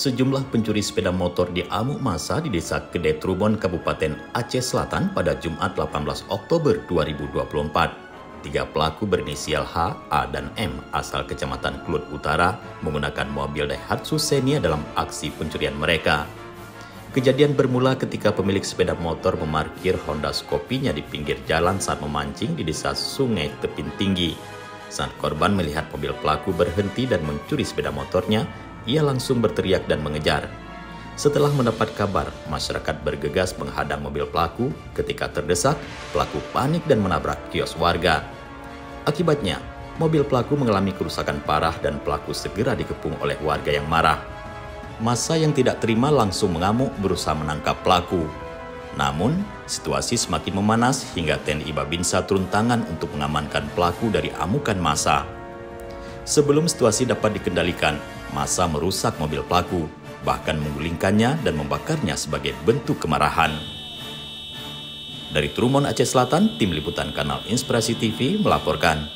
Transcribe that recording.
Sejumlah pencuri sepeda motor diamuk massa di Desa Kedai Trubon, Kabupaten Aceh Selatan pada Jumat 18 Oktober 2024. 3 pelaku berinisial H, A, dan M asal Kecamatan Kluth Utara menggunakan mobil Daihatsu Xenia dalam aksi pencurian mereka. Kejadian bermula ketika pemilik sepeda motor memarkir Honda Scoopy-nya di pinggir jalan saat memancing di Desa Sungai Tepin Tinggi. Saat korban melihat mobil pelaku berhenti dan mencuri sepeda motornya, ia langsung berteriak dan mengejar. Setelah mendapat kabar, masyarakat bergegas menghadang mobil pelaku. Ketika terdesak, pelaku panik dan menabrak kios warga. Akibatnya, mobil pelaku mengalami kerusakan parah dan pelaku segera dikepung oleh warga yang marah. Massa yang tidak terima langsung mengamuk berusaha menangkap pelaku. Namun, situasi semakin memanas hingga TNI Babinsa turun tangan untuk mengamankan pelaku dari amukan massa. Sebelum situasi dapat dikendalikan, massa merusak mobil pelaku, bahkan menggulingkannya dan membakarnya sebagai bentuk kemarahan. Dari Trubon, Aceh Selatan, Tim Liputan Kanal Inspirasi TV melaporkan.